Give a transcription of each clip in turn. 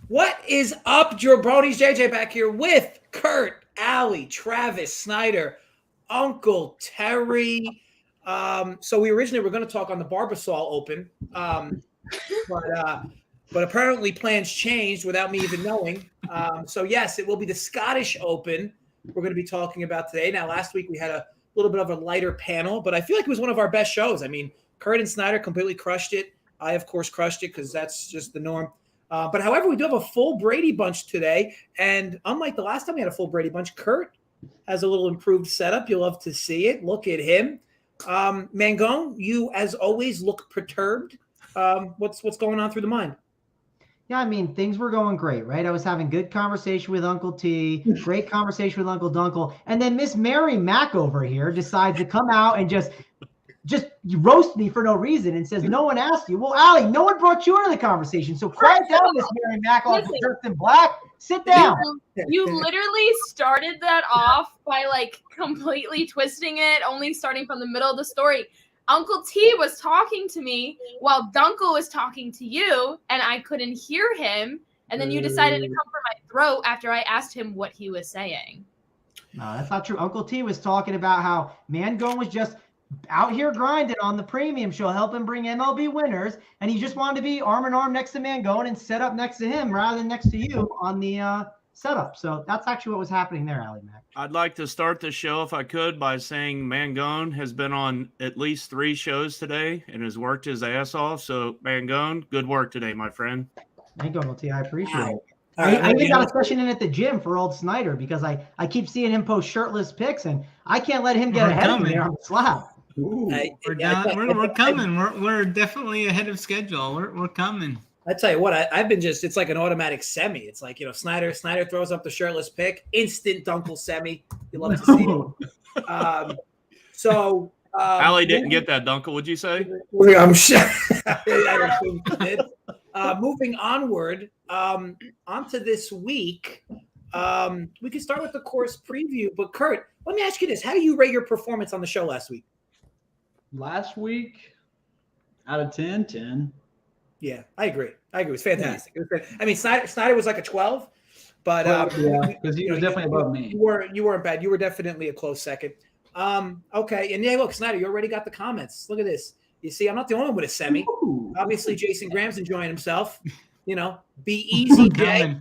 What is up, Jabronis? JJ back here with Kurt, Allie, Travis, Snyder, Uncle Terry. So we originally were going to talk on the Barbasol Open, but apparently plans changed without me even knowing. So yes, it will be the Scottish Open we're going to be talking about today. Now, last week we had a little bit of a lighter panel, but I feel like it was one of our best shows. I mean, Kurt and Snyder completely crushed it. I, of course, crushed it because that's just the norm. But however, we do have a full Brady bunch today. And unlike the last time we had a full Brady bunch, Kurt has a little improved setup. You'll love to see it. Look at him. Mangone, you, as always, look perturbed. What's going on through the mind? Yeah, I mean, things were going great, right? I was having good conversation with Uncle T, great conversation with Uncle Dunkle. And then Miss Mary Mack over here decides to come out and just roast me for no reason and says, no one asked you. Well, Allie, no one brought you into the conversation. So quiet down, Miss Mary Mack, all dressed in black. Sit down. You literally started that off by like completely twisting it, only starting from the middle of the story. Uncle T was talking to me while Dunkle was talking to you, and I couldn't hear him. And then you decided to come for my throat after I asked him what he was saying. No, that's not true. Uncle T was talking about how Mangone was just out here grinding on the premium show, helping bring MLB winners, and he just wanted to be arm in arm next to Mangone and set up next to him rather than next to you on the setup. So that's actually what was happening there, Allie Mac. I'd like to start the show, if I could, by saying Mangone has been on at least 3 shows today and has worked his ass off. So, Mangone, good work today, my friend. Mangone, T, I appreciate it. I even got a session in at the gym for old Snyder because I keep seeing him post shirtless pics, and I can't let him get ahead of me on the slab. We're coming. We're definitely ahead of schedule. We're coming. I tell you what, I've been it's like an automatic semi. It's like, Snyder throws up the shirtless pic, instant Dunkle semi. You love to see it. Allie didn't get that, Dunkle, would you say? I'm sure. Moving onward, onto this week, we can start with the course preview. But Kurt, let me ask you this: how do you rate your performance on the show last week? Last week, out of 10, 10. Yeah, I agree. It was fantastic. It was great. I mean, Snyder was like a 12, but because you were definitely above me. You weren't bad. You were definitely a close second. Okay, and yeah, look, Snyder, you already got the comments. Look at this. You see, I'm not the only one with a semi. Ooh. Obviously, Jason Graham's enjoying himself. Be easy, Jay.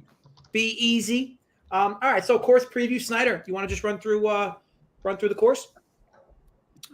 Be easy. All right, so course preview, Snyder. Do you want to just run through the course?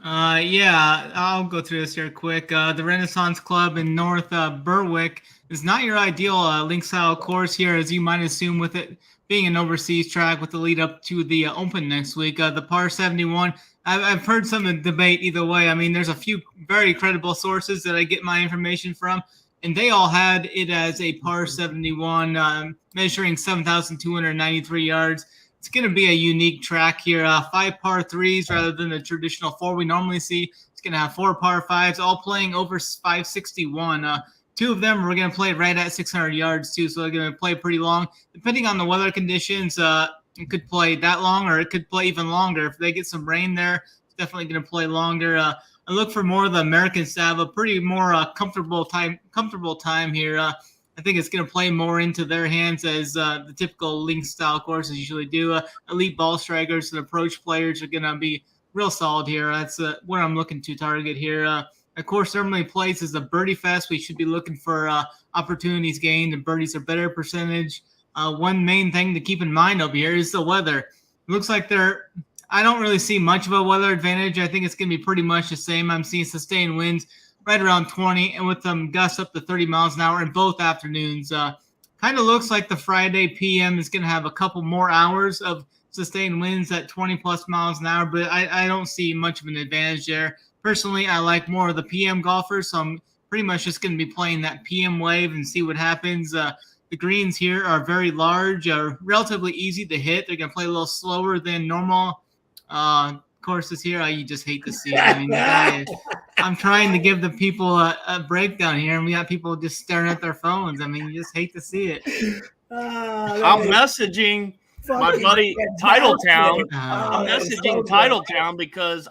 Yeah, I'll go through this here quick. The Renaissance Club in North Berwick is not your ideal link style course here, as you might assume, with it being an overseas track with the lead up to the Open next week. The par 71, I've heard some debate either way. I mean, there's a few very credible sources that I get my information from, and they all had it as a par 71, measuring 7,293 yards. It's going to be a unique track here. 5 par 3s rather than the traditional 4 we normally see. It's going to have 4 par 5s, all playing over 561. 2 of them we're going to play right at 600 yards, too, so they're going to play pretty long. Depending on the weather conditions, it could play that long, or it could play even longer. If they get some rain there, it's definitely going to play longer. I look for more of the Americans to have a pretty more comfortable time here. I think it's going to play more into their hands as the typical link style courses usually do. Elite ball strikers and approach players are going to be real solid here. That's what I'm looking to target here. Of course, normally plays is a birdie fest. We should be looking for opportunities gained, and birdies are better percentage. One main thing to keep in mind over here is the weather. It looks like I don't really see much of a weather advantage. I think it's going to be pretty much the same. I'm seeing sustained winds right around 20, and with them gusts up to 30 miles an hour in both afternoons. Kind of looks like the Friday PM is going to have a couple more hours of sustained winds at 20-plus miles an hour, but I don't see much of an advantage there. Personally, I like more of the PM golfers, so I'm pretty much just going to be playing that PM wave and see what happens. The greens here are very large, relatively easy to hit. They're going to play a little slower than normal courses here. You just hate to see it. I mean, I'm trying to give the people a breakdown here, and we got people just staring at their phones. I mean, you just hate to see it. I'm messaging my buddy Titletown. I'm messaging Titletown because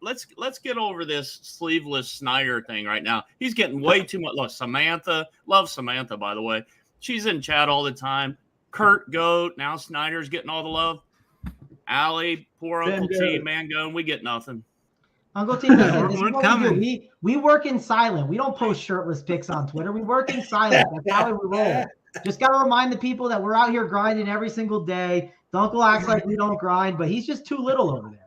let's get over this sleeveless Snyder thing right now. He's getting way too much. Look, Samantha, love Samantha, by the way. She's in chat all the time. Kurt, Goat. Now Snyder's getting all the love. Allie, poor Uncle T, Mangone, we get nothing. Uncle T, listen, We're this is what coming. we do. We work in silent. We don't post shirtless pics on Twitter. We work in silent. That's how we roll. Just got to remind the people that we're out here grinding every single day. Dunkel acts like we don't grind, but he's just too little over there.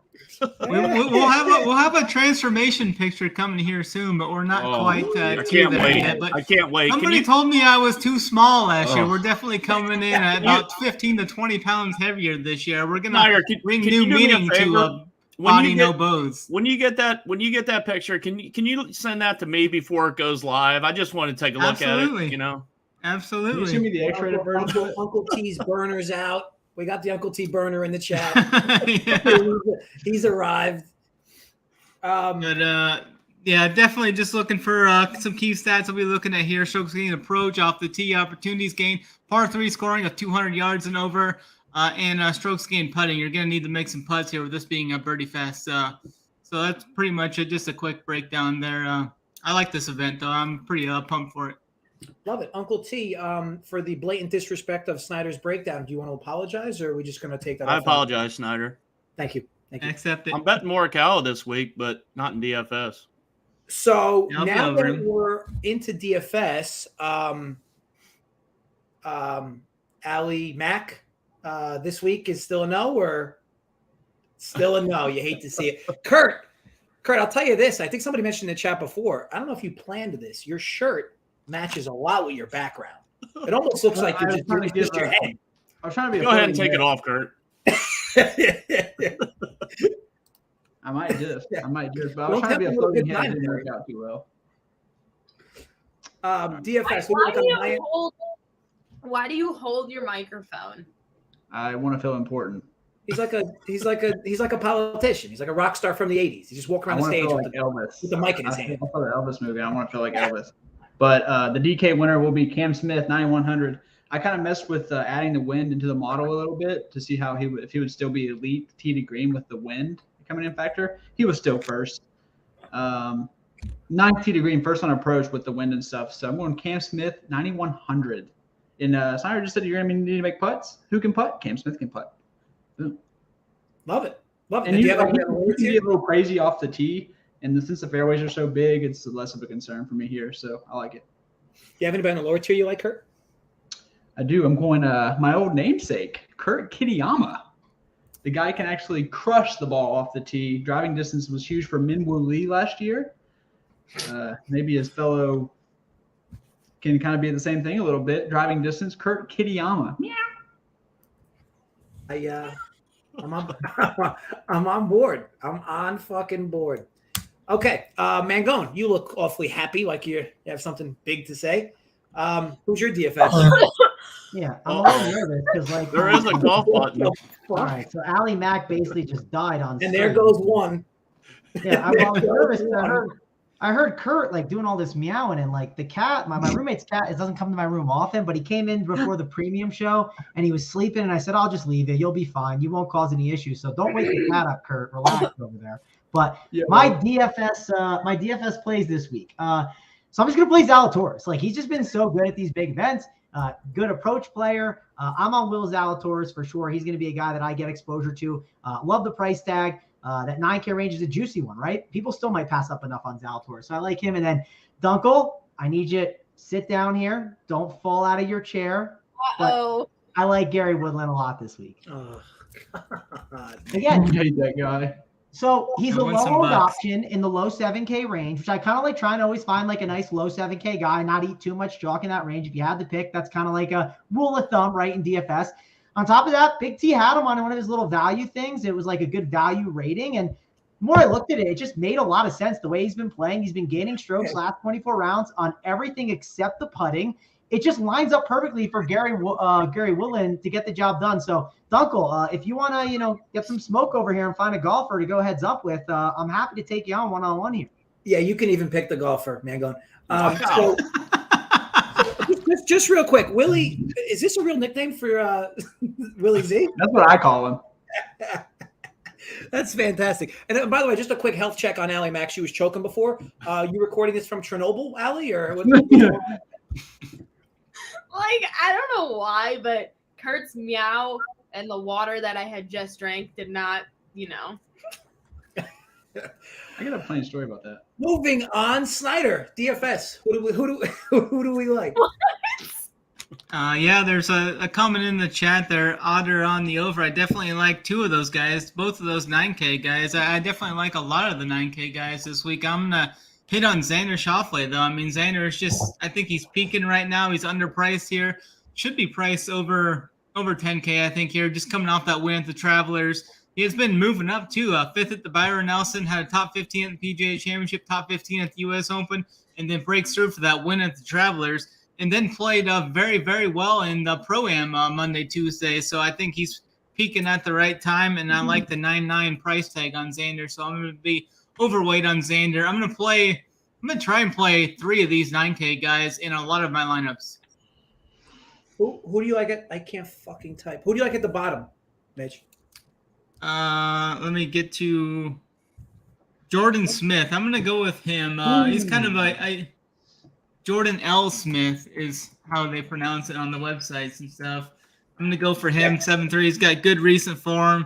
We'll have a transformation picture coming here soon, but we're not quite I to can't there wait. yet. But I can't wait. somebody told me I was too small last year. Oh. We're definitely coming in at about 15 to 20 pounds heavier this year. We're gonna Snyder, bring can new you do me a meaning to favor? body no bows. When you get that picture, can you send that to me before it goes live? I just want to take a look at it. You know, Absolutely. Can you send me the X-rated version? Uncle T's burner's out. We got the Uncle T burner in the chat. Yeah. He's arrived. But yeah, definitely just looking for some key stats. I'll be looking at here. Strokes gained approach off the tee, opportunities gained, par 3 scoring of 200 yards and over, and strokes gained putting. You're going to need to make some putts here with this being a birdie fest. So that's pretty much it. Just a quick breakdown there. I like this event, though. I'm pretty pumped for it. Love it. Uncle T, for the blatant disrespect of Snyder's breakdown, do you want to apologize, or are we just going to take that I off? apologize, Snyder. Thank you. Accept it. I'm betting Morikawa this week, but not in DFS. So Yeah, I'll be now over that him. we're into DFS, Ali Mack this week is still a no, or still a no? You hate to see it. Kurt, I'll tell you this. I think somebody mentioned in the chat before. I don't know if you planned this. Your shirt matches a lot with your background. It almost looks like you're just your head. I was trying to be. Go ahead and take it off, Kurt. I might just, but I was Don't trying to be a have to look floating good head. It time didn't there. work out too well. DFS. Why do you hold your microphone? I want to feel important. He's like a politician. He's like a rock star from the '80s. He just walk I around the want to stage feel with like the, Elvis. with the mic in his I hand. saw the Elvis movie. I want to feel like Elvis. But the DK winner will be Cam Smith, 9,100. I kind of messed with adding the wind into the model a little bit to see how if he would still be elite tee to green with the wind coming in factor. He was still first. 9th tee to green, first on approach with the wind and stuff. So I'm going Cam Smith, 9,100. And Snyder just said you're going to need to make putts. Who can putt? Cam Smith can putt. Boom. Love it. And Do you you have any can get a little crazy off the tee. And since the fairways are so big, it's less of a concern for me here. So I like it. Do you have anybody on the lower tier you like, Kurt? I do. I'm going my old namesake, Kurt Kitayama. The guy can actually crush the ball off the tee. Driving distance was huge for Minwoo Lee last year. Maybe his fellow can kind of be the same thing a little bit. Driving distance, Kurt Kitayama. Meow. I'm on board. I'm on fucking board. Okay, Mangone, you look awfully happy, like you have something big to say. Who's your DFS? Yeah, I'm a little nervous because like There is a golf button. All right, so Ali Mack basically just died on. And there stream. goes one. Yeah, I was nervous. I heard Kurt like doing all this meowing, and like the cat, my roommate's cat, it doesn't come to my room often, but he came in before the premium show and he was sleeping, and I said, I'll just leave it. You'll be fine. You won't cause any issues. So don't wake the cat up, Kurt. Relax over there. But my DFS plays this week. So I'm just gonna play Zalatoris. Like he's just been so good at these big events. Good approach player. I'm on Will Zalatoris for sure. He's gonna be a guy that I get exposure to. Love the price tag. That 9K range is a juicy one, right? People still might pass up enough on Zalatoris. So I like him. And then Dunkel, I need you to sit down here. Don't fall out of your chair. Uh-oh. I like Gary Woodland a lot this week. Oh, God. Again, I hate that guy. so he's a I want some low bucks. option in the low 7K range, which I kind of like trying to always find like a nice low 7K guy, not eat too much chalk in that range. If you had to pick, that's kind of like a rule of thumb, right, in DFS. On top of that, Big T had him on one of his little value things. It was like a good value rating. And the more I looked at it, it just made a lot of sense the way he's been playing. He's been gaining strokes last 24 rounds on everything except the putting. It just lines up perfectly for Gary Woodland to get the job done. So, Dunkel, if you want to, get some smoke over here and find a golfer to go heads up with, I'm happy to take you on one-on-one here. Yeah, you can even pick the golfer, Mangone. So just real quick, Willie, is this a real nickname for Willie Z? That's what I call him. That's fantastic. And by the way, just a quick health check on Ali Mack. She was choking before. You recording this from Chernobyl, Ali, or what? Like, I don't know why, but Kurt's meow and the water that I had just drank did not, I got a funny story about that. Moving on, Snyder, DFS. Who do we like? Yeah, there's a comment in the chat there. Otter on the over. I definitely like two of those guys, both of those 9K guys. I definitely like a lot of the 9K guys this week. I'm gonna hit on Xander Schauffele though. I mean, Xander is just. I think he's peaking right now. He's underpriced here. Should be priced over 10K. I think here, just coming off that win at the Travelers. He has been moving up too. Fifth at the Byron Nelson, had a top 15 at the PGA Championship, top 15 at the U.S. Open, and then breaks through for that win at the Travelers. And then played very, very well in the Pro-Am Monday, Tuesday. So I think he's peaking at the right time, and I like the 9.9 price tag on Xander. So I'm going to be overweight on Xander. I'm going to try and play 3 of these 9K guys in a lot of my lineups. Who do you like I can't fucking type. Who do you like at the bottom, Mitch? Let me get to Jordan Smith. I'm going to go with him. He's kind of a Jordan L. Smith is how they pronounce it on the websites and stuff. I'm going to go for him, 7-3. He's got good recent form.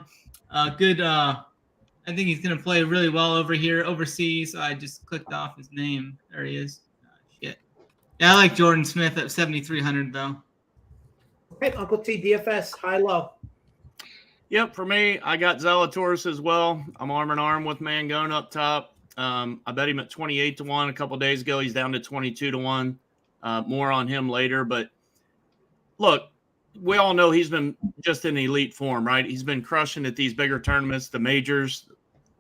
I think he's going to play really well over here, overseas. I just clicked off his name. There he is. Shit. Yeah, I like Jordan Smith at 7,300, though. Okay, Uncle T, DFS, high-low. Yep, for me, I got Zalatoris as well. I'm arm in arm with Mangone up top. I bet him at 28 to 1 a couple days ago. He's down to 22 to 1. More on him later. But look, we all know he's been just in elite form, right? He's been crushing at these bigger tournaments, the majors.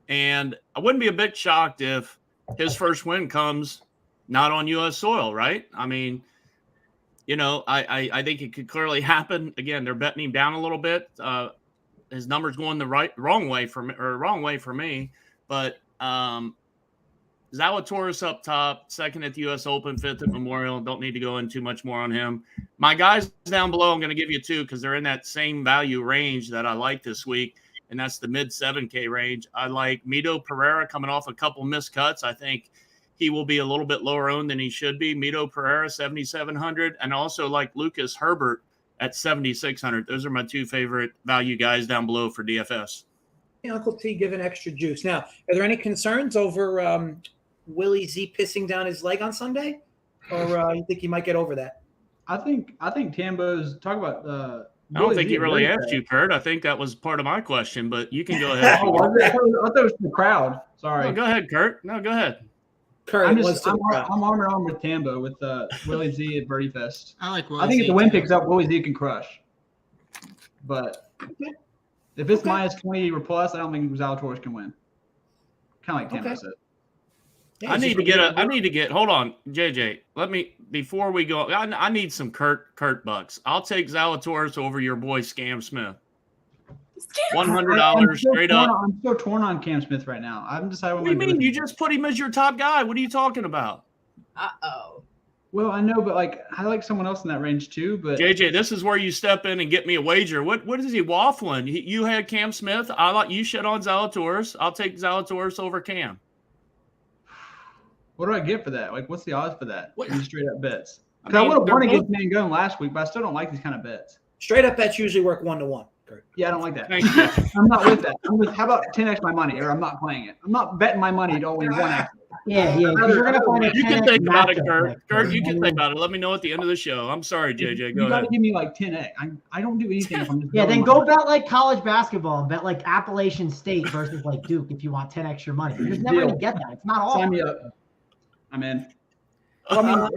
And I wouldn't be a bit shocked if his first win comes not on U.S. soil, right? I mean, I think it could clearly happen. Again, they're betting him down a little bit. His number's going the wrong way for me. But Zalatoris up top, second at the U.S. Open, fifth at Memorial. Don't need to go in too much more on him. My guys down below, I'm going to give you 2 because they're in that same value range that I like this week, and that's the mid 7K range. I like Mito Pereira coming off a couple missed cuts. I think he will be a little bit lower owned than he should be. Mito Pereira, 7,700, and also like Lucas Herbert at 7,600. Those are my 2 favorite value guys down below for DFS. Uncle T giving extra juice. Now, are there any concerns over Willie Z pissing down his leg on Sunday, or you think he might get over that? I think Tambo's talk about. I don't think he really asked you, Kurt. I think that was part of my question, but you can go ahead. I thought it was the crowd. Sorry. No, go ahead, Kurt. No, go ahead. Kurt, I'm arm in arm with Tambo with Willie Z at Birdie Fest. I like Willie I think Z if the win too. picks up, Willie Z can crush. But if it's minus 20 or plus, I don't think Zalatoris can win. Kind of like Tambo said. Yeah, I need to get. Hold on, JJ. Before we go. I need some Kurt bucks. I'll take Zalatoris over your boy Scam Smith. $100 straight up. I'm so torn on Cam Smith right now. I'm deciding. What do you mean? You just put him as your top guy. What are you talking about? Uh-oh. Well, I know, but I like someone else in that range too. But JJ, this is where you step in and get me a wager. What is he waffling? You had Cam Smith. You shit on Zalatoris. I'll take Zalatoris over Cam. What do I get for that? What's the odds for that? These straight up bets. I Because I mean, would have won they're against Mangone last week, but I still don't like these kind of bets. Straight up bets usually work 1-to-1. Kurt. Yeah, I don't like that. Thank you. I'm not with that. How about 10x my money, or I'm not playing it. I'm not betting my money to only one action. Yeah. You're gonna find a You can 10x think about it, matchup Kurt. next Kurt, time. you can think about it. Let me know at the end of the show. I'm sorry, JJ. Go You got ahead. to give me 10x. I don't do anything if I'm just. Yeah, then going go bet like college basketball and bet like Appalachian State versus like Duke if you want 10 extra money. You're just never gonna get that. It's not all. Sign me up. I'm in. Well, I mean,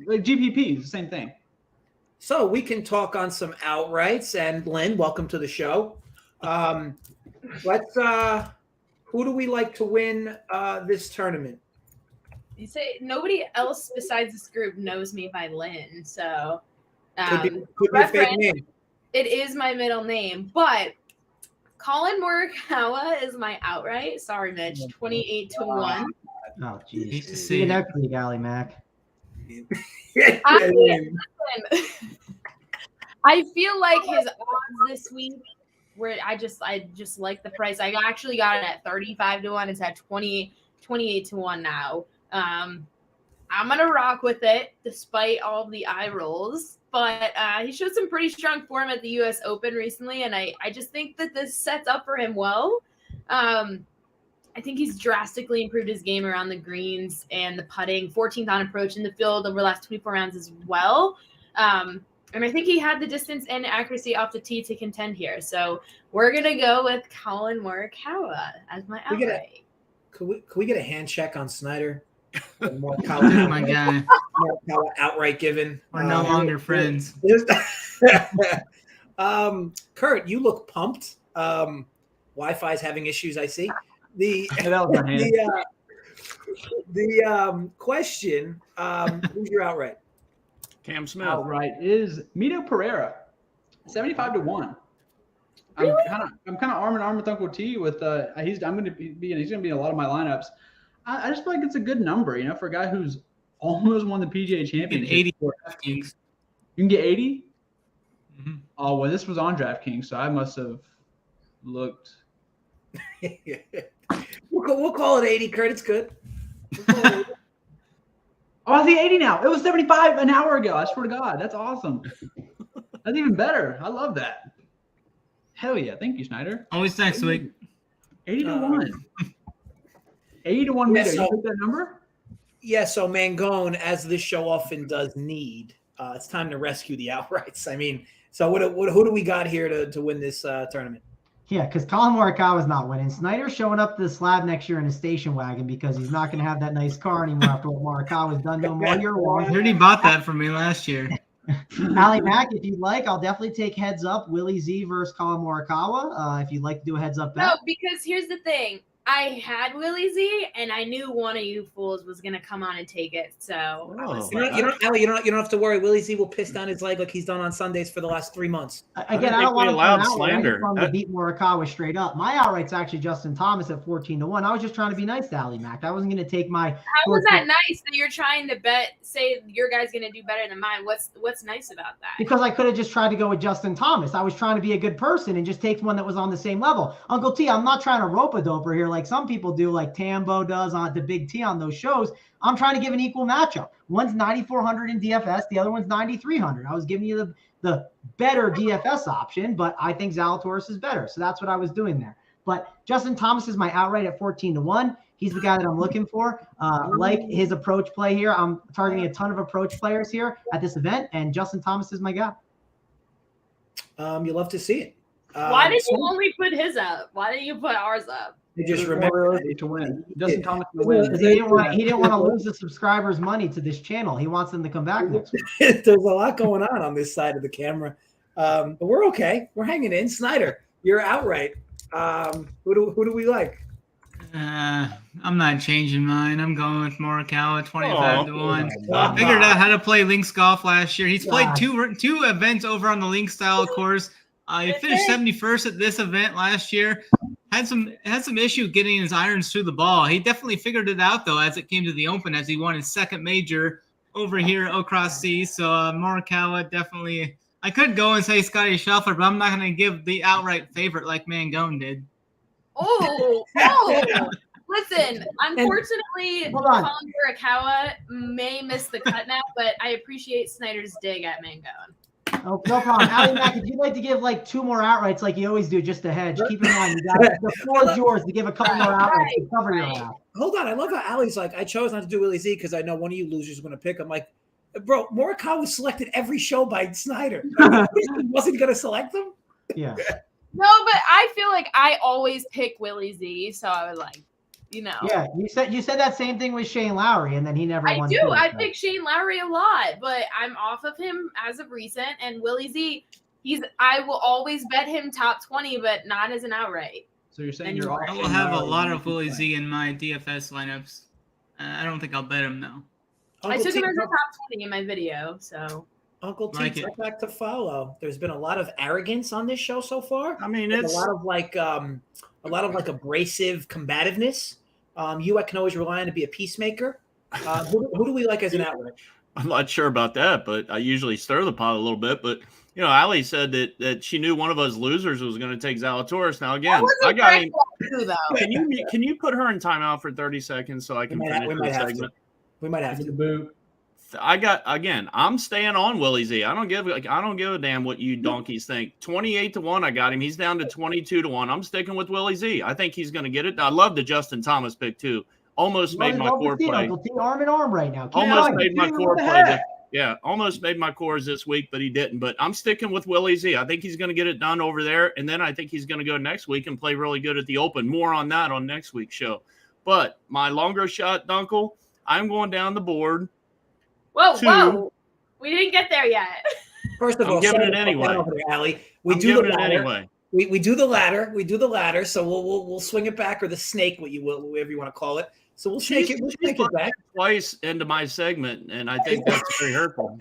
like GPP is the same thing. So we can talk on some outrights. And Lynn, welcome to the show. Who do we like to win this tournament? You say nobody else besides this group knows me by Lynn, so Could be a fake name. it is my middle name, but Colin Morikawa is my outright. Sorry, Mitch. 28 to 1. Oh, Hate to jeez. see See it. next week, Allie Mac. I feel like his odds this week where I just like the price. I actually got it at 35 to 1. It's at 28 to 1 now. I'm gonna rock with it despite all the eye rolls. But he showed some pretty strong form at the U.S. Open recently, and I just think that this sets up for him well. I think he's drastically improved his game around the greens and the putting, 14th on approach in the field over the last 24 rounds as well. And I think he had the distance and accuracy off the tee to contend here. So we're going to go with Colin Morikawa as my outright. Could we get a hand check on Snyder? Oh my God. Morikawa outright given. We're no longer friends. Kurt, you look pumped. Wi-Fi is having issues, I see. The question, who's your outright? Cam Smith. Outright is Mito Pereira, 75-1. Really? I'm kind of arm in arm with Uncle T. With he's going to be in a lot of my lineups. I just feel like it's a good number, for a guy who's almost won the PGA Championship. 80 for DraftKings. You can get 80. Mm-hmm. Oh well, this was on DraftKings, so I must have looked. We'll call it 80, Kurt. It's good. Oh, I see 80 now. It was 75 an hour ago. I swear to God, that's awesome. That's even better. I love that. Hell yeah! Thank you, Snyder. Always next week. 80-1. 80-1. Yeah, Mito. You pick that number? Yeah. So Mangone, as this show often does need, it's time to rescue the outrights. I mean, so who do we got here to win this tournament? Yeah, because Colin Morikawa's not winning. Snyder's showing up to the slab next year in a station wagon because he's not going to have that nice car anymore after what Morikawa's done to him all year long. He already bought that for me last year. Allie Mack, if you'd like, I'll definitely take heads up. Willie Z versus Colin Morikawa. If you'd like to do a heads up bet. No, because here's the thing. I had Willie Z, and I knew one of you fools was going to come on and take it. So Oh. You don't have to worry. Willie Z will piss down his leg like he's done on Sundays for the last 3 months. Again, I think don't want we to allowed come out slander. to beat Morikawa straight up. My outright's actually Justin Thomas at 14-1. I was just trying to be nice to Allie Mack. I wasn't going to take my. how was that nice that you're trying to say your guy's going to do better than mine? What's nice about that? Because I could have just tried to go with Justin Thomas. I was trying to be a good person and just take one that was on the same level. Uncle T, I'm not trying to rope-a-doper here like some people do, like Tambo does on the Big T on those shows. I'm trying to give an equal matchup. One's 9,400 in DFS. The other one's 9,300. I was giving you the better DFS option, but I think Zalatoris is better. So that's what I was doing there. But Justin Thomas is my outright at 14-1. He's the guy that I'm looking for. Like his approach play here. I'm targeting a ton of approach players here at this event, and Justin Thomas is my guy. You love to see it. Why did you only put his up? Why didn't you put ours up? You just More remember realistic to win. Justin Thomas to win. Because he didn't want to lose the subscribers' money to this channel. He wants them to come back next week. there's a lot going on this side of the camera, but we're okay. We're hanging in. Snyder, you're outright. Who do we like? I'm not changing mine. I'm going with Morikawa, 25-1. Oh, Figured out how to play links golf last year. He's played two events over on the link style course. He finished 71st at this event last year. Had some issue getting his irons through the ball. He definitely figured it out though as it came to the Open, as he won his second major over here across seas. So Morikawa definitely. I could go and say Scotty Scheffler, but I'm not going to give the outright favorite like Mangone did. Oh, listen, unfortunately, Hold on. Colin Morikawa may miss the cut now, but I appreciate Snyder's dig at Mangone. Oh, no problem. Allie Mack, if you'd like to give like two more outrights like you always do just to hedge, keep in mind the floor is yours to give a couple more outrights to cover your out. Hold on. I love how Allie's like, I chose not to do Willie Z because I know one of you losers is going to pick him. Like, bro, Morikawa was selected every show by Snyder. He wasn't going to select him? Yeah. No, but I feel like I always pick Willie Z, so I was like, Yeah, you said that same thing with Shane Lowry, and then he never won. I pick Shane Lowry a lot, but I'm off of him as of recent. And Willie Z, I will always bet him top 20, but not as an outright. So you're saying And you're I will have a lot of Willie Z in my DFS lineups. I don't think I'll bet him though. I took him as a top 20 in my video, so. Uncle T, Like check back to follow. There's been a lot of arrogance on this show so far. I mean, There's it's a lot of abrasive combativeness. You can always rely on to be a peacemaker. Who do we like as an outright? I'm not sure about that, but I usually stir the pot a little bit. But Allie said that she knew one of us losers was going to take Zalatoris. Now again, I got him. Too, though. Can you put her in timeout for 30 seconds so I can finish We the might have to. segment? We might have The to. boot. I'm staying on Willie Z. I don't give a damn what you donkeys think. 28-1, I got him. He's down to 22-1. I'm sticking with Willie Z. I think he's going to get it. I love the Justin Thomas pick too. Almost made my core play. Uncle T, arm in arm right now. Keep Almost going. made my core play. Almost made my cores this week, but he didn't. But I'm sticking with Willie Z. I think he's going to get it done over there, and then I think he's going to go next week and play really good at the Open. More on that on next week's show. But my longer shot, Dunkel, I'm going down the board. Whoa. We didn't get there yet. First of all, I'm giving it anyway. Allie. We do the ladder. Anyway. We do the ladder. We do the ladder. So we'll swing it back, or the snake, whatever you want to call it. So we'll snake it. We'll snake it back twice into my segment, and I think that's very hurtful.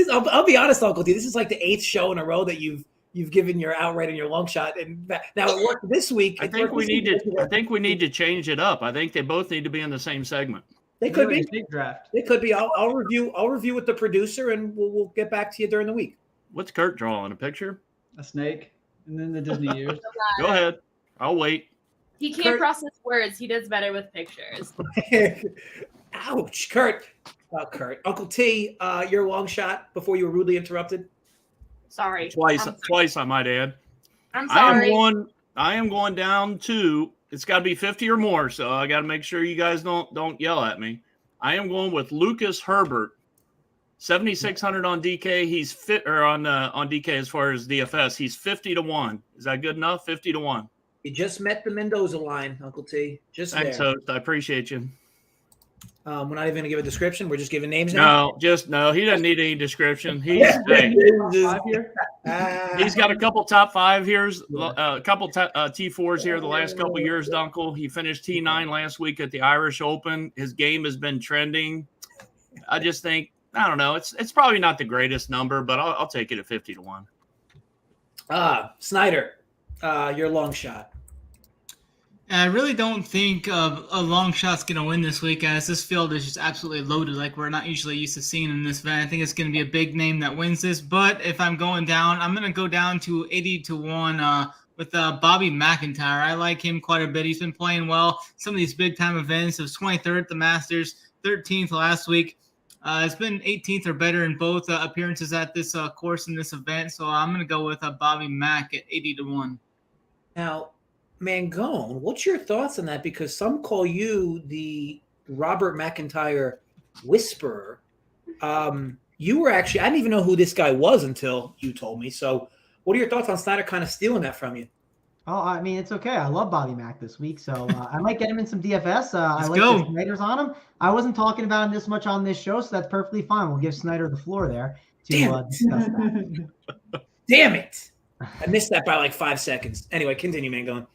I'll be honest, Uncle D. This is like the 8th show in a row that you've given your outright and your long shot, and now it worked this week. I think we need to change it up. I think they both need to be in the same segment. They could be. Draft. They could be. I'll review with the producer, and we'll get back to you during the week. What's Kurt drawing? A picture? A snake, and then the Disney years. Go ahead. I'll wait. He can't process words. He does better with pictures. Ouch, Kurt. Uncle T, your long shot before you were rudely interrupted. Sorry. Twice, I might add. I'm sorry. I am going down to. It's got to be 50 or more, so I got to make sure you guys don't yell at me. I am going with Lucas Herbert, 7,600 on DK. He's fit or on DK as far as DFS. He's 50-1. Is that good enough? 50-1. You just met the Mendoza line, Uncle T. Thanks, host. I appreciate you. We're not even going to give a description. We're just giving names now. No. He doesn't need any description. He's got a couple top 5 here, a couple T4s here the last couple years, Dunkel. He finished T9 last week at the Irish Open. His game has been trending. I just think, I don't know. It's probably not the greatest number, but I'll take it at 50-1. Snyder, your long shot. I really don't think a long shot's going to win this week, as this field is just absolutely loaded like we're not usually used to seeing in this event. I think it's going to be a big name that wins this, but if I'm going down, I'm going to go down to 80-1 with Bobby McIntyre. I like him quite a bit. He's been playing well. Some of these big-time events. It was 23rd at the Masters, 13th last week. It's been 18th or better in both appearances at this course in this event, so I'm going to go with Bobby Mack at 80-1. Now, Mangone, what's your thoughts on that? Because some call you the Robert McIntyre whisperer. You were actually, I didn't even know who this guy was until you told me. So what are your thoughts on Snyder kind of stealing that from you? Oh, I mean, it's okay. I love Bobby Mack this week, so I might get him in some DFS. I like go. the Snyders on him. I wasn't talking about him this much on this show, so that's perfectly fine. We'll give Snyder the floor there to discuss that. Damn it. I missed that by like 5 seconds. Anyway, continue, Mangone.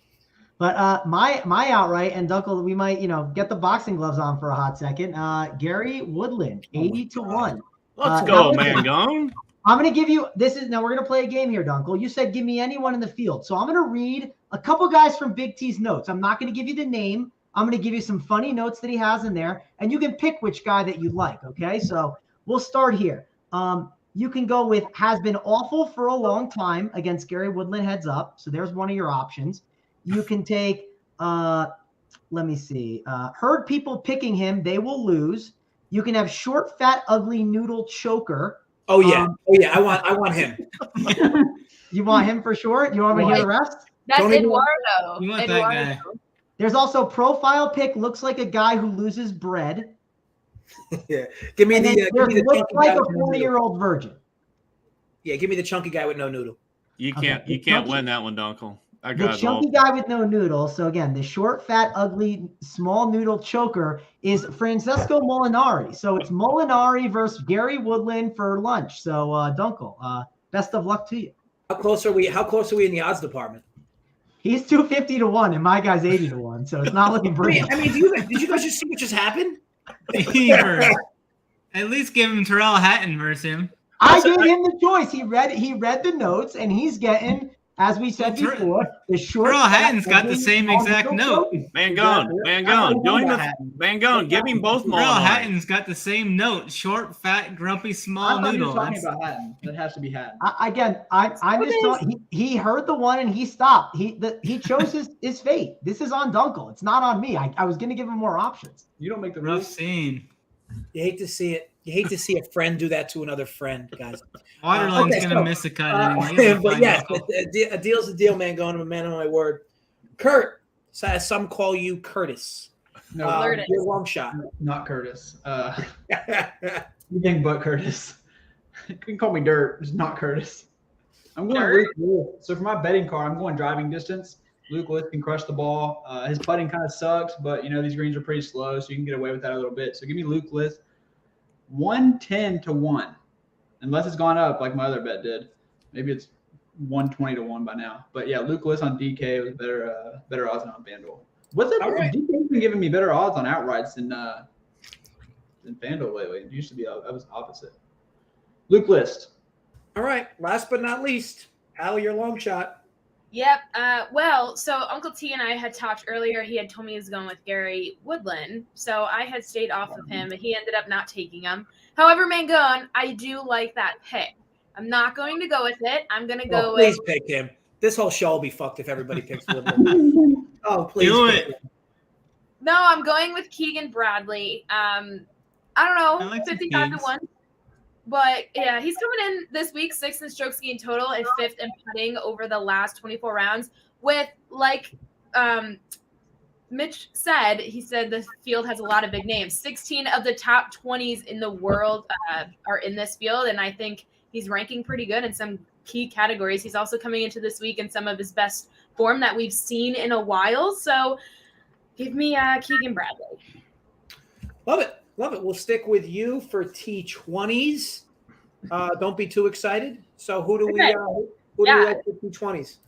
But my outright, and Dunkel, we might, get the boxing gloves on for a hot second. Gary Woodland, 80-1. Let's go, Mangone. I'm going to give you, now we're going to play a game here, Dunkel. You said give me anyone in the field. So I'm going to read a couple guys from Big T's notes. I'm not going to give you the name. I'm going to give you some funny notes that he has in there, and you can pick which guy that you like, okay? So we'll start here. You can go with has been awful for a long time against Gary Woodland, heads up. So there's one of your options. You can take, let me see, heard people picking him, they will lose. You can have short, fat, ugly noodle choker. Oh yeah, I want him. You want him for sure? You want me to hear the rest? That's Eduardo. You want that guy. There's also profile pic, looks like a guy who loses bread. Yeah, give me the looks like a 40-year-old virgin. Yeah, give me the chunky guy with no noodle. You can't win that one, Dunkel. The chunky guy with no noodle. So again, the short, fat, ugly, small noodle choker is Francesco Molinari. So it's Molinari versus Gary Woodland for lunch. So Dunkel, best of luck to you. How close are we in the odds department? He's 250-1 and my guy's 80-1. So it's not looking pretty. I mean, did you guys just see what just happened? At least give him Terrell Hatton versus him. I gave him the choice. He read the notes and he's getting As we said Well, before, the short. Earl Hatton's got the same exact note. Mangone, Mangone, give him both Earl Molinari. Hatton's got the same note. Short, fat, grumpy, I small thought you noodle. were talking That's- about Hatton. That has to be Hatton. I'm just telling. He heard the one and he stopped. He chose his fate. This is on Dunkel. It's not on me. I was gonna give him more options. You don't make the rough rules. scene. You hate to see it. You hate to see a friend do that to another friend, guys. Waterland's Okay, gonna so, miss a cut anyway. But yes, a deal's a deal, man. Going, I'm a man of my word. Kurt, so as some call you, Curtis. No, Your long shot. not Curtis. Anything but Curtis. You can call me Dirt. It's not Curtis. I'm going Luke Lewis. So for my betting card, I'm going driving distance. Luke Lewis can crush the ball. His putting kind of sucks, but these greens are pretty slow, so you can get away with that a little bit. So give me Luke Lewis 110-1, unless it's gone up like my other bet did. Maybe it's 120-1 by now. But yeah, Luke Lewis on DK was better odds than on FanDuel. What's it? Right. DK's been giving me better odds on outrights than FanDuel lately. It used to be I was opposite. Luke List. All right. Last but not least, Al, your long shot. Yep. Well, so Uncle T and I had talked earlier. He had told me he was going with Gary Woodland. So I had stayed off of him, but he ended up not taking him. However, Mangone, I do like that pick. I'm not going to go with it. I'm going to go Please with. pick him. This whole show will be fucked if everybody picks Woodland. Oh, please. Do pick it. him. No, I'm going with Keegan Bradley. I don't know, I like the 55-1. But yeah, he's coming in this week, 6th in strokes gained total and 5th in putting over the last 24 rounds. With Mitch said, he said the field has a lot of big names. 16 of the top 20s in the world are in this field, and I think he's ranking pretty good in some key categories. He's also coming into this week in some of his best form that we've seen in a while. So give me Keegan Bradley. Love it. Love it. We'll stick with you for T20s. Don't be too excited. So who do we like for T20s?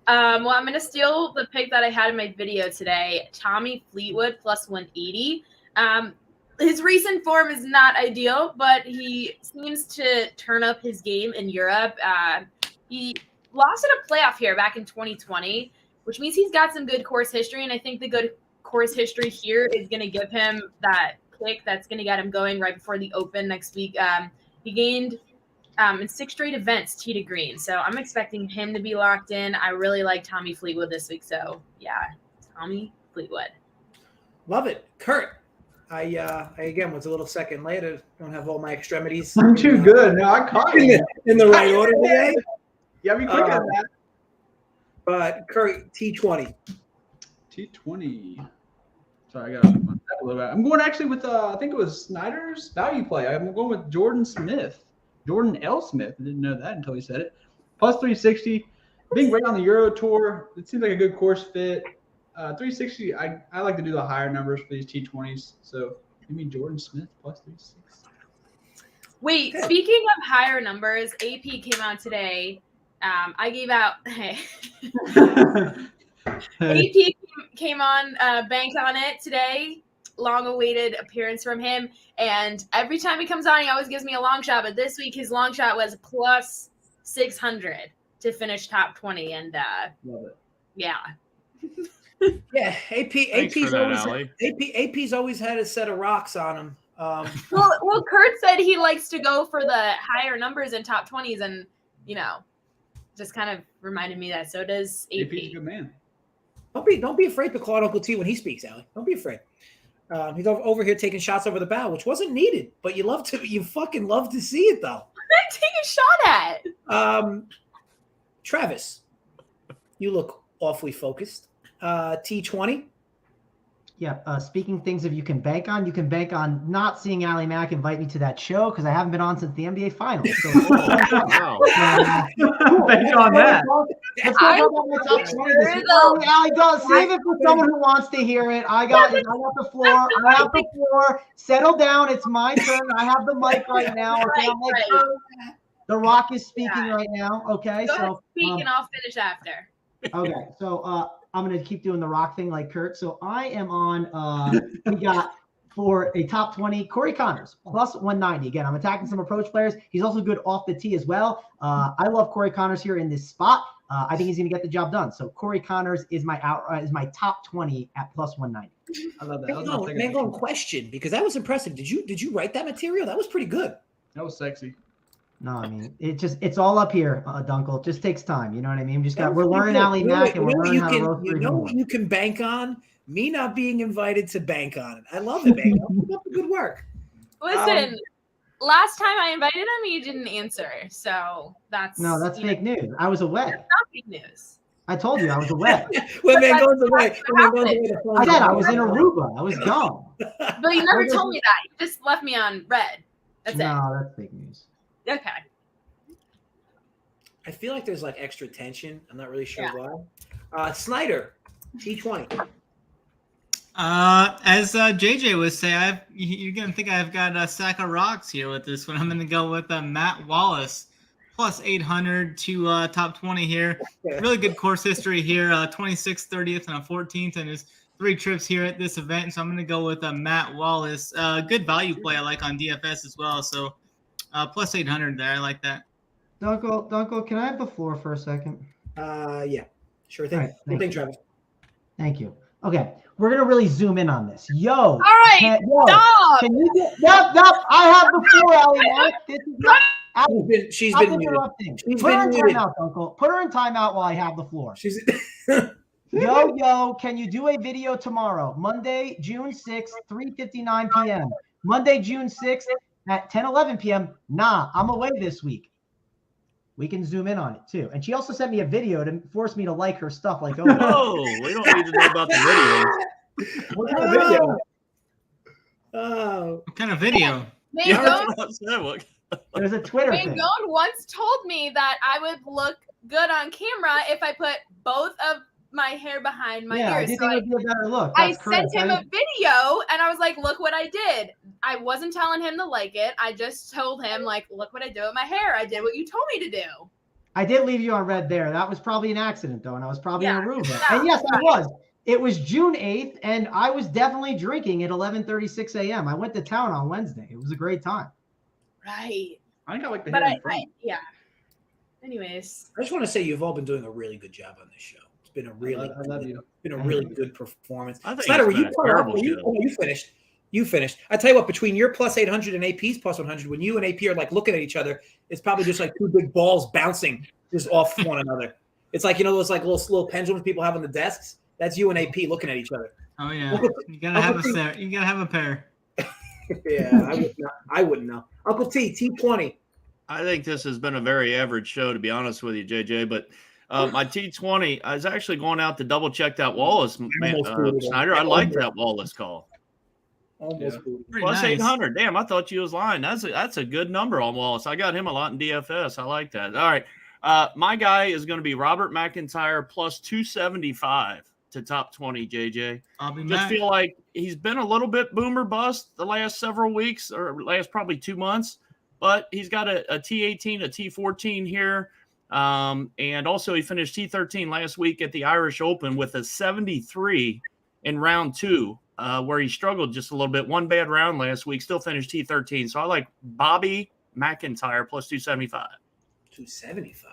Well, I'm going to steal the pick that I had in my video today. Tommy Fleetwood plus 180. His recent form is not ideal, but he seems to turn up his game in Europe. He lost in a playoff here back in 2020, which means he's got some good course history, and I think the good course history here is going to give him that kick that's going to get him going right before the Open next week. He gained in 6 straight events tee to green, so I'm expecting him to be locked in. I really like Tommy Fleetwood this week, so yeah, Tommy Fleetwood. Love it. Kurt, I again was a little second later. Don't have all my extremities. I'm too good. No, I caught you. in the right order today. Yeah, be quick on that. But Kurt, T20. T20. Sorry, I got to my step a little bit. I'm going actually with I think it was Snyder's value play. I'm going with Jordan L. Smith. I didn't know that until he said it. Plus 360. Being right on the Euro Tour, it seems like a good course fit. 360. I like to do the higher numbers for these T20s. So give me Jordan Smith plus 360. Wait, speaking of higher numbers, AP came out today. I gave out. AP came on, banked on it today. Long-awaited appearance from him, and every time he comes on, he always gives me a long shot. But this week, his long shot was plus 600 to finish top 20, and Love it. yeah. Yeah, AP's always had a set of rocks on him. Well, Kurt said he likes to go for the higher numbers in top 20s, and just kind of reminded me that. So does AP. AP's a good man. Don't be afraid to call out Uncle T when he speaks, Allie. Don't be afraid. He's over here taking shots over the bow, which wasn't needed, but you fucking love to see it though. What did I take a shot at? Travis, you look awfully focused. T20. Yeah. Speaking things if you can bank on not seeing Allie Mack invite me to that show because I haven't been on since the NBA Finals. So Wow. Bank on that. Let's go about my top 20 this week. Oh, Allie, don't save it for someone who wants to hear it. I got the floor. Settle down. It's my turn. I have the mic right now. Okay? Right. The Rock is speaking right now. Okay. Go ahead, So speak, and I'll finish after. okay. So I'm gonna keep doing the Rock thing like Kurt. So I am on. We got for a top 20, Corey Connors, plus 190. Again, I'm attacking some approach players. He's also good off the tee as well. I love Corey Connors here in this spot. I think he's going to get the job done. So Corey Connors is my top 20 at plus 190. I love that. Mangone question, because that was impressive. Did you write that material? That was pretty good. That was sexy. No, I mean, it's all up here, Dunkel. It just takes time. You know what I mean? We're learning Ally Mac and we're learning how to roast. You know, you can bank on me not being invited to bank on it. I love it, man. Good work. Listen, last time I invited him, you didn't answer. So that's fake news. I was away. That's not fake news. I told you I was away. When Mangone's away. I said I was in Aruba. I was gone. But you never told me that. You just left me on red. That's it. No, that's fake news. Okay. I feel like there's like extra tension. I'm not really sure why. Snyder, T20. As JJ would say, you're gonna think I've got a sack of rocks here with this one. I'm gonna go with Matt Wallace, plus 800 to top 20 here. Really good course history here. 26th, 30th, and 14th, and his 3 trips here at this event. So I'm gonna go with Matt Wallace. Good value play I like on DFS as well. So plus 800 there. I like that. Dunkel, can I have the floor for a second? Yeah, sure thing. Right, Good thing, Travis. Thank you. Okay, we're gonna really zoom in on this. Yo, all right, stop. Can you get? Yep. I have the floor, Ally Mac. This is not. She's been interrupting. Put her in timeout, Dunkel. Put her in timeout while I have the floor. Yo, can you do a video tomorrow, Monday, June 6th, 3:59 p.m. Monday, June 6th at 10:11 p.m. Nah, I'm away this week. We can zoom in on it too. And she also sent me a video to force me to like her stuff. Like, oh, we don't need to know about the video. What kind of video? Oh, what kind of video? Mangone, there's a Twitter thing. Mangone once told me that I would look good on camera if I put both of my hair behind my ears. I think it would be a better look. I sent him a video and I was like, look what I did. I wasn't telling him to like it. I just told him, like, look what I did with my hair. I did what you told me to do. I did leave you on red there. That was probably an accident, though, and I was probably in Aruba. Yeah, and yes, I was. It was June 8th, and I was definitely drinking at 11:36 a.m. I went to town on Wednesday. It was a great time. Right. I think I like the But hair. yeah. Anyways. I just want to say you've all been doing a really good job on this show. It's been a really, I love you. Been a really good performance. I think Snyder, were it's you been a terrible show. you finished? You finished. I tell you what, between your plus 800 and AP's plus 100, when you and AP are like looking at each other, it's probably just like 2 big balls bouncing just off one another. It's like, you know, those like little pendulums people have on the desks. That's you and AP looking at each other. Oh yeah, you gotta have a pair. You gotta have a pair. Yeah, I wouldn't know. Uncle T20. I think this has been a very average show, to be honest with you, JJ. But my T20, I was actually going out to double check that Wallace, Snyder. I like that Wallace call. Almost plus 800. Damn, I thought you was lying. That's a good number on Wallace. I got him a lot in DFS. I like that. All right. My guy is going to be Robert McIntyre plus 275 to top 20, JJ. I'll be Just feel like he's been a little bit boomer bust the last several weeks or last probably 2 months, but he's got a T18, a T14 here. And also he finished T13 last week at the Irish Open with a 73 in round 2. Where he struggled just a little bit. One bad round last week, still finished T13. So I like Bobby McIntyre plus 275. 275.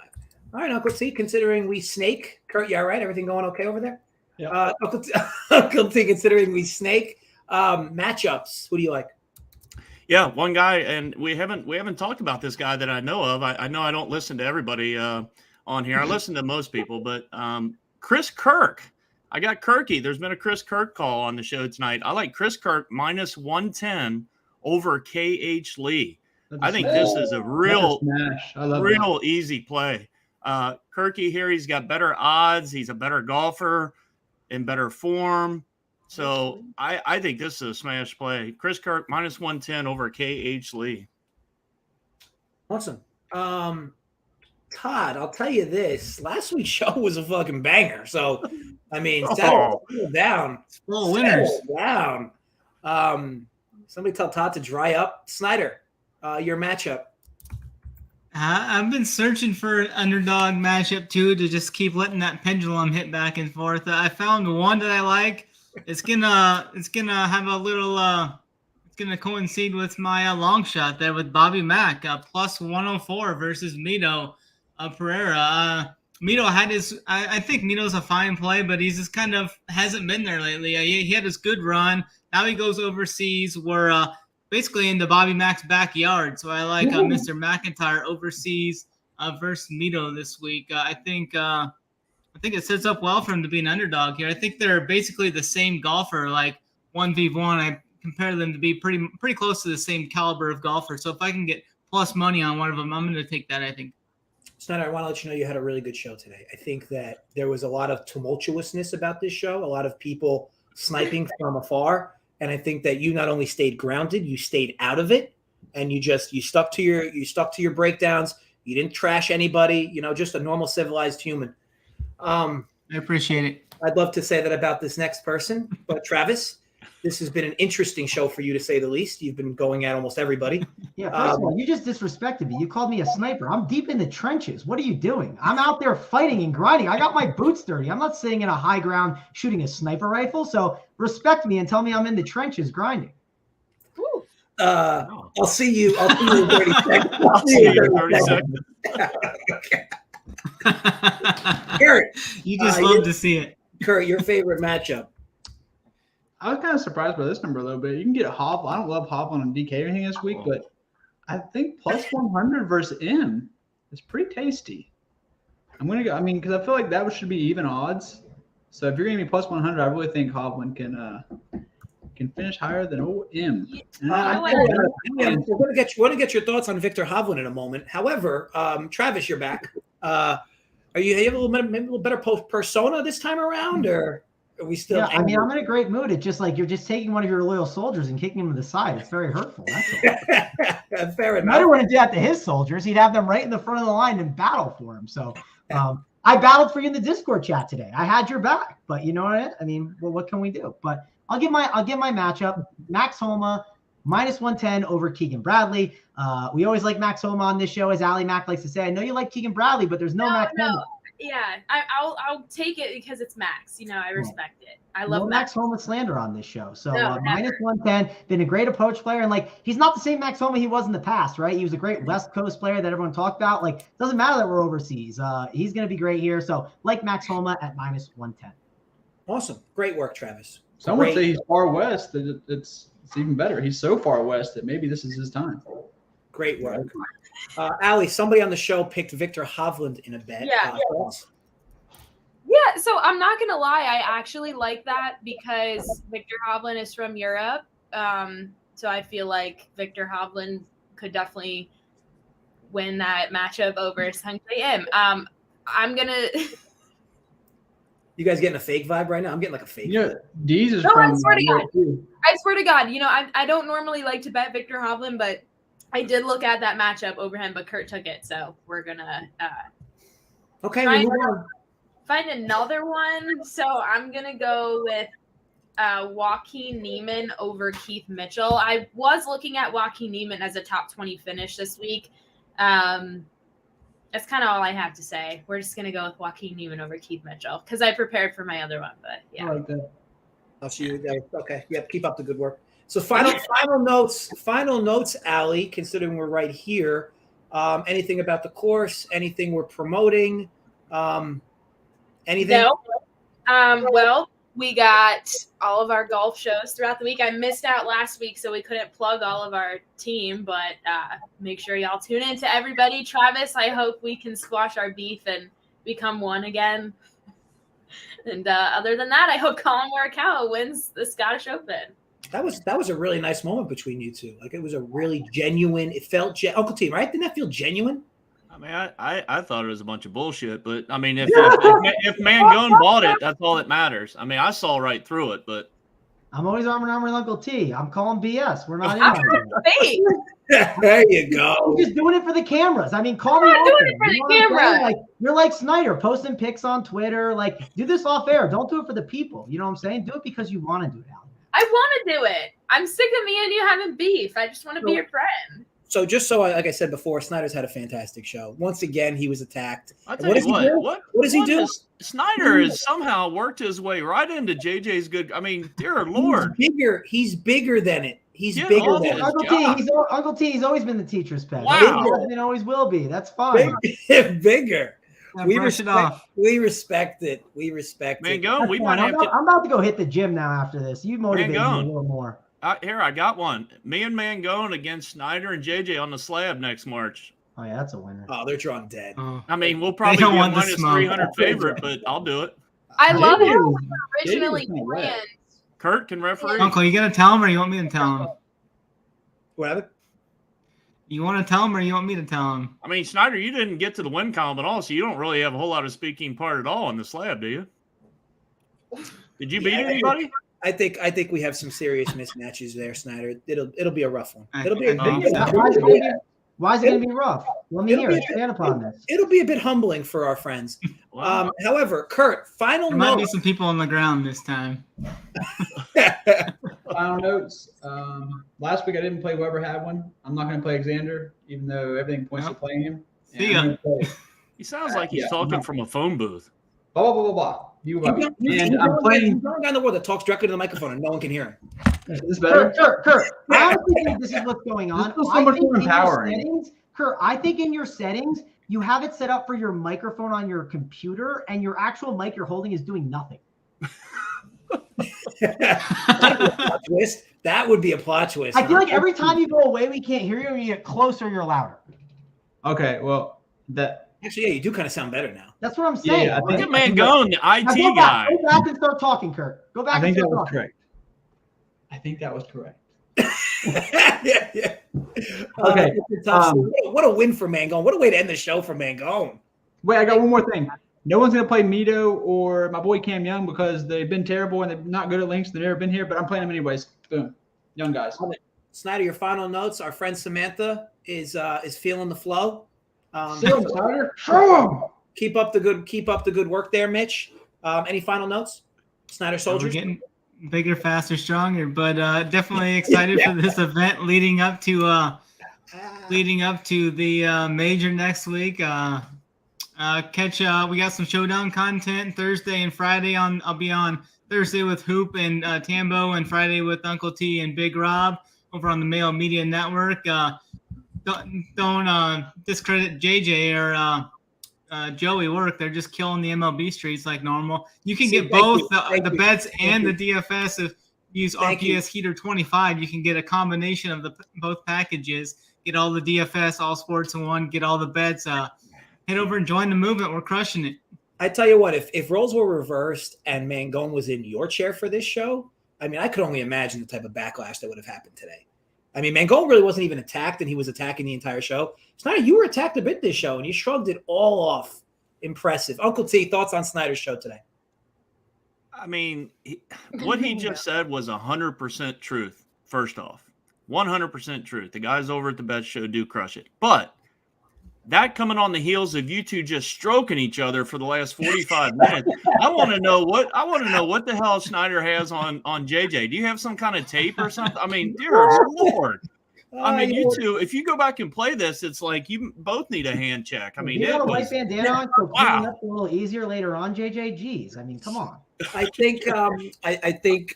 All right, Uncle T, considering we snake. Kurt, you all right? Everything going okay over there? Yeah. Uncle T, considering we snake. Matchups, who do you like? Yeah, one guy, and we haven't talked about this guy that I know of. I know I don't listen to everybody on here. I listen to most people, but Chris Kirk. I got Kirky. There's been a Chris Kirk call on the show tonight. I like Chris Kirk minus 110 over KH Lee. I think this is a real easy play. Kirky here, he's got better odds. He's a better golfer in better form. So I think this is a smash play. Chris Kirk minus 110 over KH Lee. Awesome. Todd, I'll tell you this. Last week's show was a fucking banger. So, I mean, settle down. Full winners. Down. Somebody tell Todd to dry up. Snyder, your matchup. I've been searching for an underdog matchup too to just keep letting that pendulum hit back and forth. I found one that I like. It's gonna have a little it's going to coincide with my long shot there with Bobby Mack, plus 104 versus Mito Pereira. Mito had his – I think Mito's a fine play, but he's just kind of hasn't been there lately. He had his good run. Now he goes overseas. We're basically into Bobby Mack's backyard. So I like Mr. McIntyre overseas versus Mito this week. I think it sets up well for him to be an underdog here. I think they're basically the same golfer, like 1v1. I compare them to be pretty close to the same caliber of golfer. So if I can get plus money on one of them, I'm going to take that, I think. Snyder, I want to let you know you had a really good show today. I think that there was a lot of tumultuousness about this show, a lot of people sniping from afar. And I think that you not only stayed grounded, you stayed out of it, and you stuck to your breakdowns. You didn't trash anybody, just a normal civilized human. I appreciate it. I'd love to say that about this next person, but Travis, this has been an interesting show for you, to say the least. You've been going at almost everybody. Yeah, first of all, you just disrespected me. You called me a sniper. I'm deep in the trenches. What are you doing? I'm out there fighting and grinding. I got my boots dirty. I'm not sitting in a high ground shooting a sniper rifle. So respect me and tell me I'm in the trenches grinding. I'll see you. I'll see you in 30 seconds. I'll see you in 30 seconds. Okay. Kurt, you just love to see it. Kurt, your favorite matchup? I was kind of surprised by this number a little bit. You can get Hovland. I don't love Hovland on DK or anything this week, but I think plus 100 versus M is pretty tasty. I'm going to go, because I feel like that should be even odds. So if you're going to be plus 100, I really think Hovland can finish higher than M. We're going to get your thoughts on Victor Hovland in a moment. However, Travis, you're back. You have a little better persona this time around, or are we still? Yeah, I'm in a great mood. It's just like you're just taking one of your loyal soldiers and kicking him to the side. It's very hurtful. That's fair enough. Snyder wouldn't do that to his soldiers. He'd have them right in the front of the line and battle for him. So I battled for you in the Discord chat today. I had your back, but you know what I mean? Well, what can we do? But I'll give my matchup. Max Homa minus 110 over Keegan Bradley. We always like Max Homa on this show, as Ali Mack likes to say. I know you like Keegan Bradley, but there's no Max Homa. Yeah, I'll take it because it's Max. I respect it. I love Max Homa slander on this show. So minus 110, been a great approach player. And he's not the same Max Homa he was in the past, right? He was a great West Coast player that everyone talked about. Doesn't matter that we're overseas. He's going to be great here. So Max Homa at minus 110. Awesome. Great work, Travis. Some would say he's far west. It's even better. He's so far west that maybe this is his time. Great work. Ali, somebody on the show picked Victor Hovland in a bet. Yeah. Yeah, so I'm not going to lie. I actually like that because Victor Hovland is from Europe. So I feel like Victor Hovland could definitely win that matchup over Sung Jae Im. I'm going to – You guys getting a fake vibe right now? I'm getting like a fake vibe. Deez is from I swear to God. I swear to God. I don't normally like to bet Victor Hovland, but I did look at that matchup over him, but Kurt took it. So we're going to find another one. So I'm going to go with Joaquin Niemann over Keith Mitchell. I was looking at Joaquin Niemann as a top 20 finish this week. That's kind of all I have to say. We're just going to go with Joaquin Niemann over Keith Mitchell because I prepared for my other one, but yeah. I like that. I'll see you there. Okay. Yep. Keep up the good work. So final notes, Ali, considering we're right here. Anything about the course? Anything we're promoting? Anything? No. Well, we got all of our golf shows throughout the week. I missed out last week, so we couldn't plug all of our team, but make sure y'all tune in to everybody. Travis, I hope we can squash our beef and become one again. And other than that, I hope Colin Morikawa wins the Scottish Open. That was a really nice moment between you two. It was a really genuine. It felt Uncle T, right? Didn't that feel genuine? I thought it was a bunch of bullshit, but if Mangone bought it, that's all that matters. I saw right through it, but I'm always arm in arm with Uncle T. I'm calling BS. We're not in There you go. I'm just doing it for the cameras. Call me doing it for the camera. You're like Snyder, posting pics on Twitter. Do this off air. Don't do it for the people. You know what I'm saying? Do it because you want to do it, Al. I want to do it. I'm sick of me and you having beef. I just want to be your friend. So like I said before, Snyder's had a fantastic show. Once again, he was attacked. I'll tell you what does he do? Snyder has somehow worked his way right into JJ's good. Dear Lord. He's bigger than it. He's Get bigger off than his Uncle job. T, Uncle T, he's always been the teacher's pet. Wow. Always has been, always will be. That's fine. bigger. Yeah, We brush it respect, off. we respect it. We respect it. Mangone, we That's might fine. have to. I'm about to go hit the gym now after this. You motivate me a Mangone. little more. Here, I got one. Me and Mangone against Snyder and JJ on the slab next March. Oh yeah, that's a winner. Oh, they're drawn dead. Oh. I mean, we'll probably don't be a want the minus smoke. 300 favorite, but I'll do it. I love JJ how was- it was originally JJ was kinda wet. planned. Kurt can referee. Uncle, you gonna tell him or you want me to tell him? Whatever. You want to tell him or you want me to tell him? I mean, Snyder, you didn't get to the win column at all, so you don't really have a whole lot of speaking part at all on the slab, do you? Did you beat Yeah, anybody? I think we have some serious mismatches there, Snyder. It'll be a rough one. I- It'll be. I think so. Why is it going to be rough? Let me It'll hear be- it. Expand upon this. It'll be a bit humbling for our friends. Wow. However, Kurt, final There might be note. some people on the ground this time. Final notes. Last week I didn't play Weber had one. I'm not going to play Xander, even though everything points to playing him. And See ya. I'm gonna play He sounds like he's Yeah, talking no. from a phone booth. blah, blah, blah, blah, blah. You He's Weber. And I'm the playing. only guy in the world that talks directly to the microphone and no one can hear him. Is this better? Kurt. I honestly think this is what's going on. This feels so I much think more in your empowering. settings, Kurt, I think in your settings, you have it set up for your microphone on your computer, and your actual mic you're holding is doing nothing. Plot twist. That would be a plot twist. I feel like every time you go away, we can't hear you. When you get closer, you're louder. Okay, well, that. Actually, yeah, you do kind of sound better now. That's what I'm saying. Yeah, I Look think- at Mangone, the Now IT go guy. back and start talking, Kurt. Go back I think and that start was talking. correct. I think that was correct. yeah. Okay, It's a tough- what a win for Mangone. What a way to end the show for Mangone. Wait, I got one more thing. No one's going to play Mito or my boy Cam Young because they've been terrible and they're not good at links. They've never been here, but I'm playing them anyways. Boom. Young guys. Snyder, your final notes. Our friend Samantha is feeling the flow. Show 'em, Snyder. Show 'em. Keep up the good work there, Mitch. Any final notes? Snyder We're soldiers. getting bigger, faster, stronger, but definitely excited for this event leading up to the major next week. We got some showdown content Thursday and Friday I'll be on Thursday with Hoop and Tambo, and Friday with Uncle T and Big Rob over on the Mail Media Network. Don't discredit JJ or Joey work. They're just killing the MLB streets like normal. You can get both the bets and the DFS. If you use RPS Heater 25, you can get a combination of both packages. Get all the DFS, all sports in one. Get all the bets. Head over and join the movement. We're crushing it. I tell you what, if roles were reversed and Mangone was in your chair for this show, I mean, I could only imagine the type of backlash that would have happened today. I mean, Mangone really wasn't even attacked, and he was attacking the entire show. Snyder, you were attacked a bit this show, and you shrugged it all off. Impressive. Uncle T, thoughts on Snyder's show today? I mean, what he just said was 100% truth, first off. 100% truth. The guys over at the Bet Show do crush it. But that coming on the heels of you two just stroking each other for the last 45 minutes, I want to know what the hell Snyder has on JJ. Do you have some kind of tape or something? I mean, dear Lord. I mean, you two, if you go back and play this, it's like you both need a hand check. I mean, you it got a white was, bandana on, so wow. cleaning up a little easier later on, JJ. Geez, I mean, come on. I think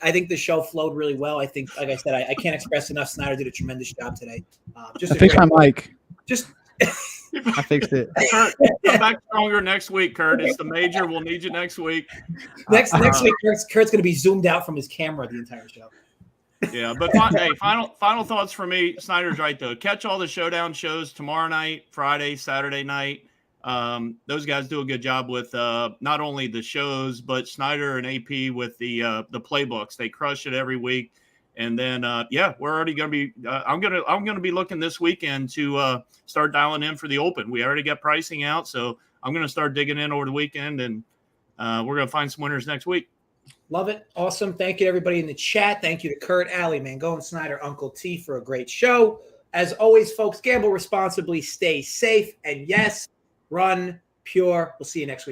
I think the show flowed really well. I think, like I said, I can't express enough. Snyder did a tremendous job today. Just I fixed my mic. Just I fixed it. Kurt, come back stronger next week, Kurt. It's the major. We'll need you next week. next week, Kurt's going to be zoomed out from his camera the entire show. Yeah, but hey, final thoughts for me. Snyder's right though. Catch all the showdown shows tomorrow night, Friday, Saturday night. Those guys do a good job with not only the shows, but Snyder and AP with the playbooks. They crush it every week. And then we're already gonna be. I'm gonna be looking this weekend to start dialing in for the Open. We already got pricing out, so I'm gonna start digging in over the weekend, and we're gonna find some winners next week. Love it. Awesome. Thank you to everybody in the chat. Thank you to Kurt, Allie, Mangone, Snyder, Uncle T for a great show. As always, folks, gamble responsibly, stay safe, and yes, run pure. We'll see you next week.